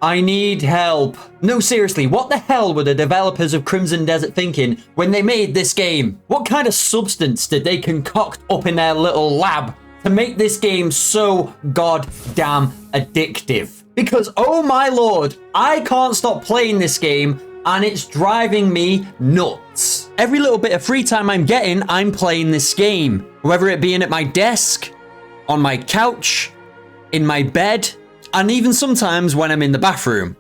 I need help. No, seriously, what the hell were the developers of Crimson Desert thinking when they made this game? What kind of substance did they concoct up in their little lab to make this game so goddamn addictive? Because, oh my lord, I can't stop playing this game and it's driving me nuts. Every little bit of free time I'm getting, I'm playing this game. Whether it being at my desk, on my couch, in my bed, and even sometimes when I'm in the bathroom.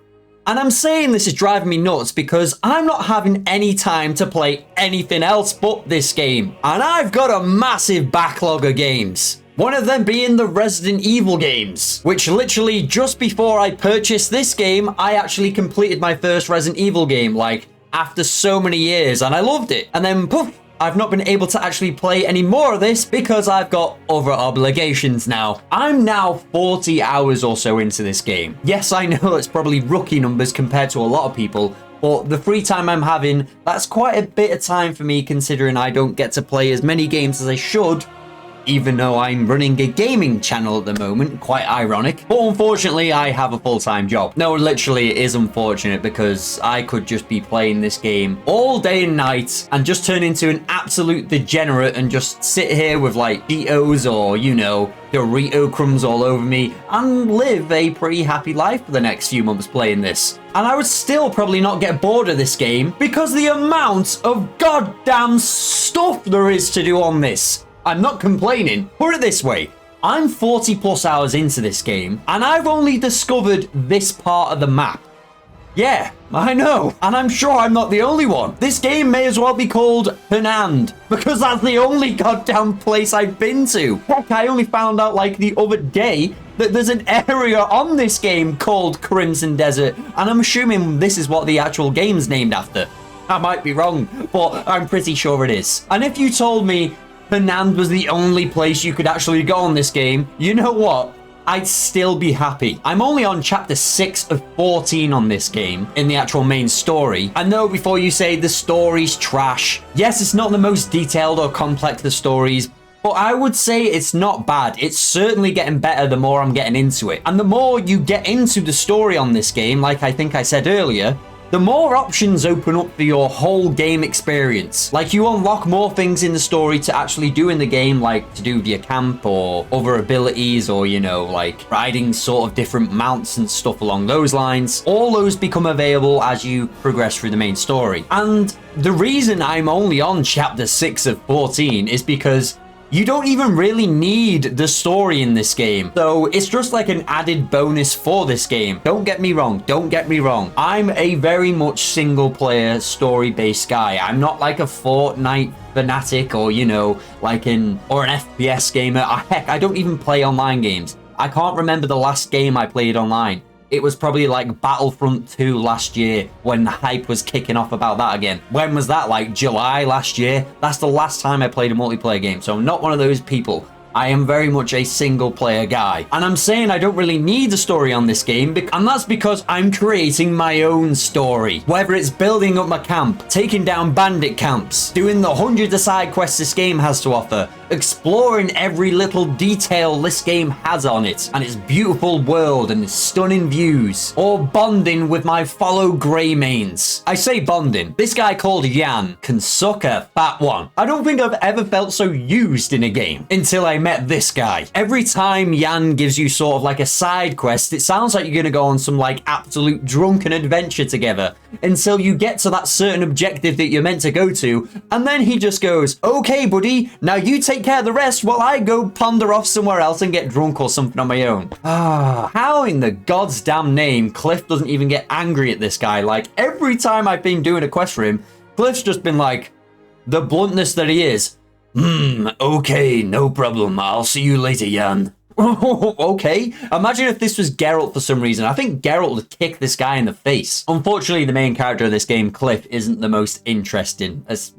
And I'm saying this is driving me nuts because I'm not having any time to play anything else but this game. And I've got a massive backlog of games. One of them being the Resident Evil games, which literally just before I purchased this game, I actually completed my first Resident Evil game, like after so many years, and I loved it. And then poof, I've not been able to actually play any more of this because I've got other obligations now. I'm now 40 hours or so into this game. Yes, I know it's probably rookie numbers compared to a lot of people, but the free time I'm having, that's quite a bit of time for me considering I don't get to play as many games as I should, even though I'm running a gaming channel at the moment. Quite ironic. But unfortunately, I have a full-time job. No, literally, it is unfortunate because I could just be playing this game all day and night and just turn into an absolute degenerate and just sit here with like Cheetos or, you know, Dorito crumbs all over me and live a pretty happy life for the next few months playing this. And I would still probably not get bored of this game because the amount of goddamn stuff there is to do on this. I'm not complaining. Put it this way, I'm 40 plus hours into this game and I've only discovered this part of the map. Yeah, I know. And I'm sure I'm not the only one. This game may as well be called Penand because that's the only goddamn place I've been to. Heck, I only found out like the other day that there's an area on this game called Crimson Desert, and I'm assuming this is what the actual game's named after. I might be wrong, but I'm pretty sure it is. And if you told me Penand was the only place you could actually go on this game, you know what? I'd still be happy. I'm only on chapter 6 of 14 on this game in the actual main story. I know before you say the story's trash, yes, it's not the most detailed or complex of stories, but I would say it's not bad. It's certainly getting better the more I'm getting into it. And the more you get into the story on this game, like I think I said earlier, the more options open up for your whole game experience. Like you unlock more things in the story to actually do in the game, like to do via camp or other abilities or, you know, like riding sort of different mounts and stuff along those lines. All those become available as you progress through the main story. And the reason I'm only on chapter 6 of 14 is because you don't even really need the story in this game. So it's just like an added bonus for this game. Don't get me wrong. Don't get me wrong. I'm a very much single player story-based guy. I'm not like a Fortnite fanatic or, you know, like or an FPS gamer. Heck, I don't even play online games. I can't remember the last game I played online. It was probably like Battlefront 2 last year when the hype was kicking off about that again. When was that? Like July last year? That's the last time I played a multiplayer game. So I'm not one of those people. I am very much a single player guy. And I'm saying I don't really need a story on this game, and that's because I'm creating my own story. Whether it's building up my camp, taking down bandit camps, doing the hundreds of side quests this game has to offer, exploring every little detail this game has on it, and its beautiful world and its stunning views, or bonding with my fellow grey mains. I say bonding. This guy called Jan can suck a fat one. I don't think I've ever felt so used in a game until I met this guy. Every time Jan gives you sort of like a side quest, it sounds like you're gonna go on some like absolute drunken adventure together until you get to that certain objective that you're meant to go to, and then he just goes, okay buddy, now you take care of the rest while I go ponder off somewhere else and get drunk or something on my own. How in the God's damn name Cliff doesn't even get angry at this guy? Like every time I've been doing a quest for him, Cliff's just been like, the bluntness that he is, okay, no problem. I'll see you later, Jan. Okay. Imagine if this was Geralt for some reason. I think Geralt would kick this guy in the face. Unfortunately, the main character of this game, Cliff, isn't the most interesting. As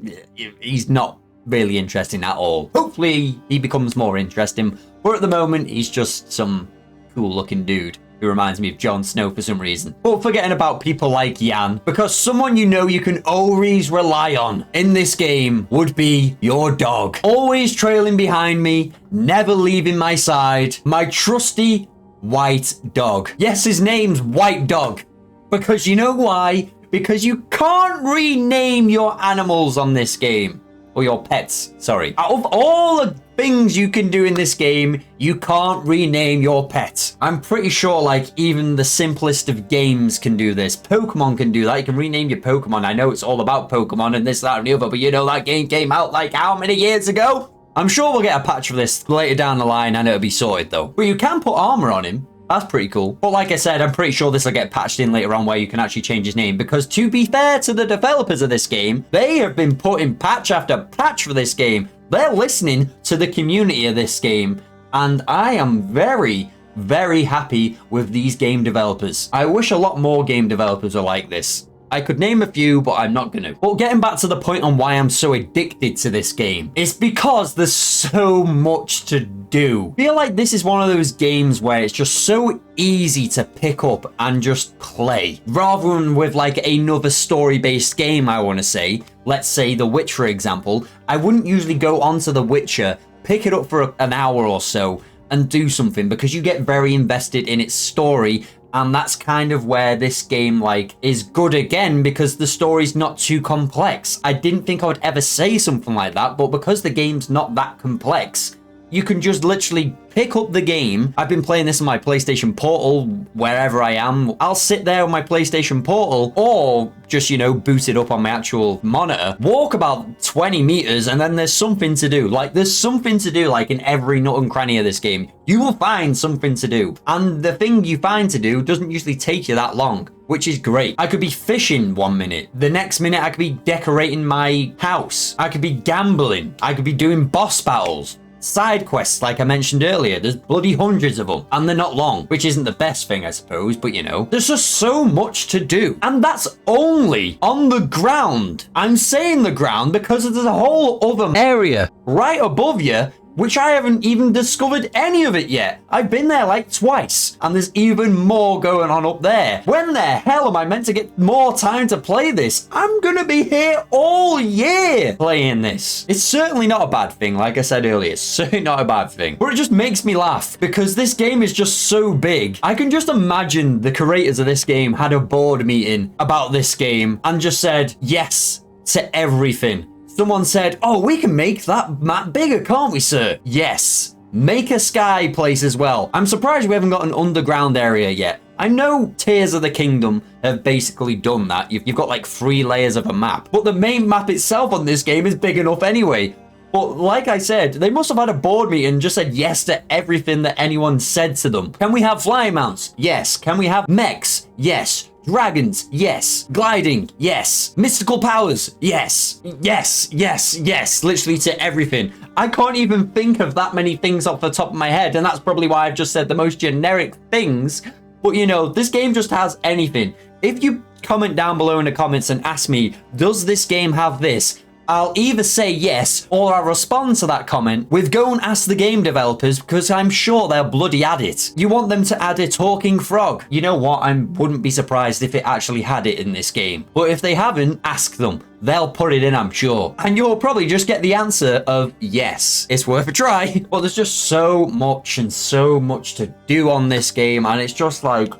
he's not really interesting at all. Hopefully, he becomes more interesting. But at the moment, he's just some cool-looking dude who reminds me of Jon Snow for some reason. But forgetting about people like Jan, because someone you know you can always rely on in this game would be your dog. Always trailing behind me, never leaving my side, my trusty White Dog. Yes, his name's White Dog. Because you know why? Because you can't rename your animals on this game. Or your pets, sorry. Out of all the things you can do in this game, you can't rename your pet. I'm pretty sure, like, even the simplest of games can do this. Pokemon can do that. You can rename your Pokemon. I know it's all about Pokemon and this, that, and the other, but you know that game came out, like, how many years ago? I'm sure we'll get a patch for this later down the line and it'll be sorted, though. But you can put armor on him. That's pretty cool. But like I said, I'm pretty sure this will get patched in later on where you can actually change his name. Because to be fair to the developers of this game, they have been putting patch after patch for this game. They're listening to the community of this game. And I am very, very happy with these game developers. I wish a lot more game developers were like this. I could name a few, but I'm not gonna. But getting back to the point on why I'm so addicted to this game, it's because there's so much to do. I feel like this is one of those games where it's just so easy to pick up and just play. Rather than with like another story-based game, I want to say. Let's say The Witcher, for example. I wouldn't usually go onto The Witcher, pick it up for an hour or so, and do something because you get very invested in its story. And that's kind of where this game, like, is good again because the story's not too complex. I didn't think I would ever say something like that, but because the game's not that complex, you can just literally pick up the game. I've been playing this on my PlayStation Portal wherever I am. I'll sit there on my PlayStation Portal or just, you know, boot it up on my actual monitor, walk about 20 meters, and then there's something to do. Like, there's something to do, like, in every nook and cranny of this game. You will find something to do. And the thing you find to do doesn't usually take you that long, which is great. I could be fishing 1 minute. The next minute, I could be decorating my house. I could be gambling. I could be doing boss battles. Side quests, like I mentioned earlier, there's bloody hundreds of them, and they're not long, which isn't the best thing, I suppose, but you know, there's just so much to do, and that's only on the ground. I'm saying the ground because there's a whole other area right above you, which I haven't even discovered any of it yet. I've been there like twice, and there's even more going on up there. When the hell am I meant to get more time to play this? I'm gonna be here all year playing this. It's certainly not a bad thing, like I said earlier. It's certainly not a bad thing. But it just makes me laugh, because this game is just so big. I can just imagine the creators of this game had a board meeting about this game, and just said yes to everything. Someone said, oh, we can make that map bigger, can't we, sir? Yes. Make a sky place as well. I'm surprised we haven't got an underground area yet. I know Tears of the Kingdom have basically done that. You've got like 3 layers of a map. But the main map itself on this game is big enough anyway. But like I said, they must have had a board meeting and just said yes to everything that anyone said to them. Can we have flying mounts? Yes. Can we have mechs? Yes. Dragons, yes. Gliding, yes. Mystical powers, yes. Yes, yes, yes. Literally to everything. I can't even think of that many things off the top of my head, and that's probably why I've just said the most generic things. But you know, this game just has anything. If you comment down below in the comments and ask me, does this game have this? I'll either say yes, or I'll respond to that comment with go and ask the game developers, because I'm sure they'll bloody add it. You want them to add a talking frog? You know what? I wouldn't be surprised if it actually had it in this game. But if they haven't, ask them. They'll put it in, I'm sure. And you'll probably just get the answer of yes. It's worth a try. But there's just so much and so much to do on this game, and it's just like,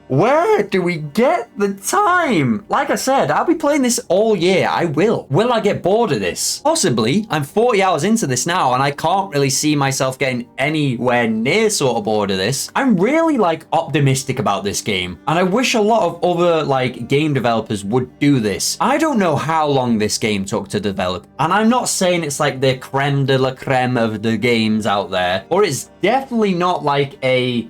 where do we get the time? Like I said, I'll be playing this all year. I will. Will I get bored of this? Possibly. I'm 40 hours into this now, and I can't really see myself getting anywhere near sort of bored of this. I'm really, like, optimistic about this game, and I wish a lot of other, like, game developers would do this. I don't know how long this game took to develop, and I'm not saying it's, like, the creme de la creme of the games out there, or it's definitely not, like, a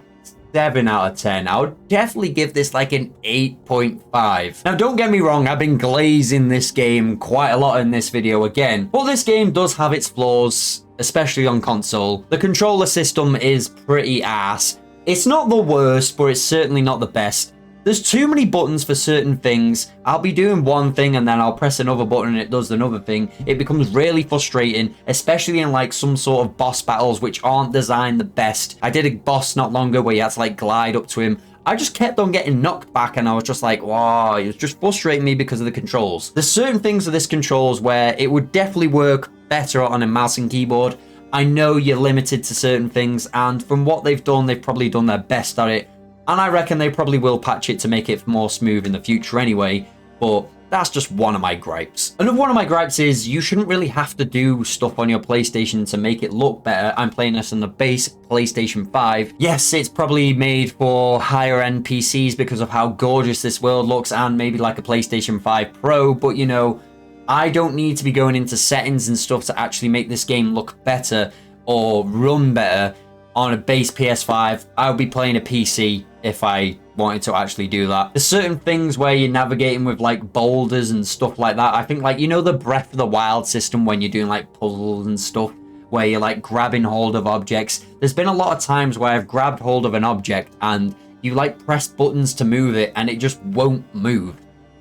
7 out of 10. I would definitely give this like an 8.5. Now, don't get me wrong, I've been glazing this game quite a lot in this video again, but this game does have its flaws, especially on console. The controller system is pretty ass. It's not the worst, but it's certainly not the best. There's too many buttons for certain things. I'll be doing one thing and then I'll press another button and it does another thing. It becomes really frustrating, especially in like some sort of boss battles which aren't designed the best. I did a boss not long ago where you had to like glide up to him. I just kept on getting knocked back and I was just like, wow, it was just frustrating me because of the controls. There's certain things with this controls where it would definitely work better on a mouse and keyboard. I know you're limited to certain things, and from what they've probably done their best at it. And I reckon they probably will patch it to make it more smooth in the future anyway, but that's just one of my gripes. Another one of my gripes is you shouldn't really have to do stuff on your PlayStation to make it look better. I'm playing this on the base PlayStation 5. Yes, it's probably made for higher end PCs because of how gorgeous this world looks and maybe like a PlayStation 5 Pro, but you know, I don't need to be going into settings and stuff to actually make this game look better or run better on a base PS5. I would be playing a PC if I wanted to actually do that. There's certain things where you're navigating with like boulders and stuff like that. I think like, you know, the Breath of the Wild system when you're doing like puzzles and stuff where you're like grabbing hold of objects. There's been a lot of times where I've grabbed hold of an object and you like press buttons to move it and it just won't move.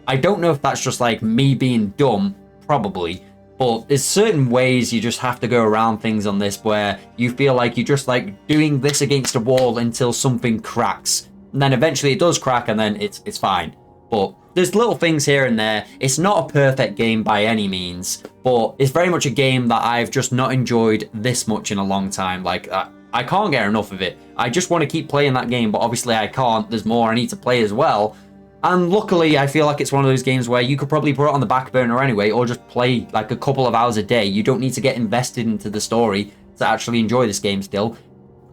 I don't know if that's just like me being dumb, probably, but there's certain ways you just have to go around things on this where you feel like you're just like doing this against a wall until something cracks. And then eventually it does crack and then it's fine. But there's little things here and there. It's not a perfect game by any means, but it's very much a game that I've just not enjoyed this much in a long time. Like, I can't get enough of it. I just want to keep playing that game, but obviously I can't. There's more I need to play as well. And luckily, I feel like it's one of those games where you could probably put it on the back burner anyway, or just play like a couple of hours a day. You don't need to get invested into the story to actually enjoy this game still.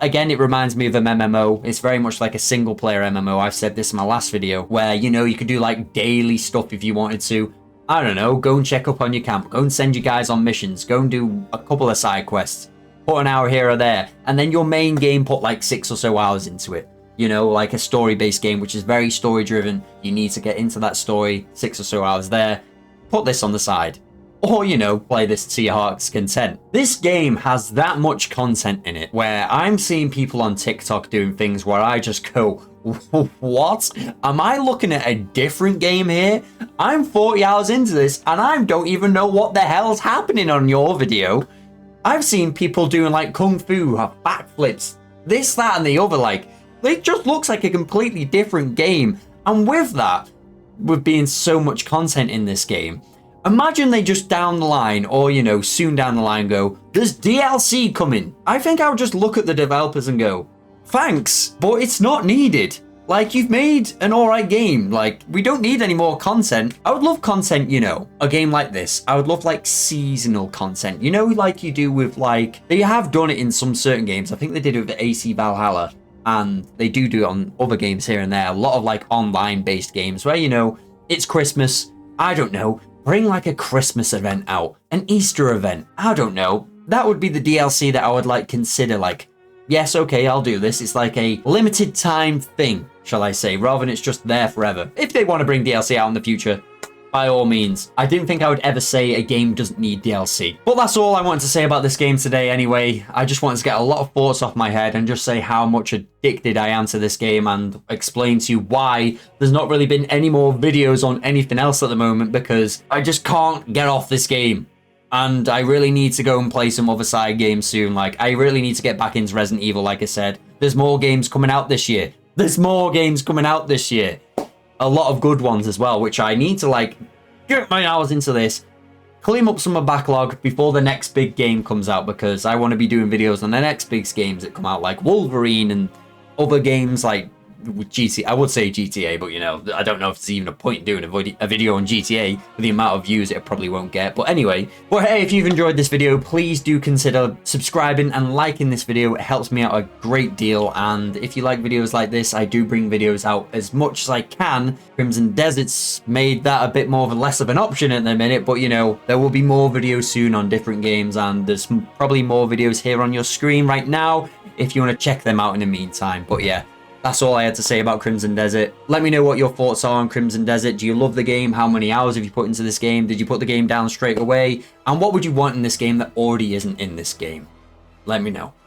Again, it reminds me of an MMO. It's very much like a single player MMO. I've said this in my last video, where, you know, you could do like daily stuff if you wanted to. I don't know, go and check up on your camp, go and send your guys on missions, go and do a couple of side quests, put an hour here or there, and then your main game put like 6 or so hours into it. You know, like a story-based game, which is very story-driven. You need to get into that story, 6 or so hours there. Put this on the side. Or, you know, play this to your heart's content. This game has that much content in it, where I'm seeing people on TikTok doing things where I just go, what? Am I looking at a different game here? I'm 40 hours into this, and I don't even know what the hell's happening on your video. I've seen people doing, like, kung fu, backflips, this, that, and the other, like... It just looks like a completely different game. And with that, with being so much content in this game, imagine they just down the line, or, you know, soon down the line go, there's DLC coming. I think I would just look at the developers and go, thanks, but it's not needed. Like, you've made an alright game. Like, we don't need any more content. I would love content, you know, a game like this. I would love, like, seasonal content. You know, like you do with, like, they have done it in some certain games. I think they did it with the AC Valhalla. And they do it on other games here and there. A lot of like online based games where, you know, it's Christmas. I don't know. Bring like a Christmas event out. An Easter event. I don't know. That would be the DLC that I would like consider like, yes, okay, I'll do this. It's like a limited time thing, shall I say, rather than it's just there forever. If they want to bring DLC out in the future, by all means. I didn't think I would ever say a game doesn't need DLC. But that's all I wanted to say about this game today anyway. I just wanted to get a lot of thoughts off my head and just say how much addicted I am to this game and explain to you why there's not really been any more videos on anything else at the moment because I just can't get off this game. And I really need to go and play some other side games soon. Like, I really need to get back into Resident Evil, like I said. There's more games coming out this year. There's more games coming out this year. A lot of good ones as well, which I need to like get my hours into this, clean up some of my backlog before the next big game comes out because I want to be doing videos on the next big games that come out like Wolverine and other games like GTA. I would say GTA, but you know, I don't know if there's even a point in doing a video on GTA with the amount of views it probably won't get. But anyway, well, hey, if you've enjoyed this video, please do consider subscribing and liking this video. It helps me out a great deal. And if you like videos like this, I do bring videos out as much as I can. Crimson Desert's made that a bit more of a less of an option at the minute, but you know, there will be more videos soon on different games, and there's probably more videos here on your screen right now if you want to check them out in the meantime. But yeah, that's all I had to say about Crimson Desert. Let me know what your thoughts are on Crimson Desert. Do you love the game? How many hours have you put into this game? Did you put the game down straight away? And what would you want in this game that already isn't in this game? Let me know.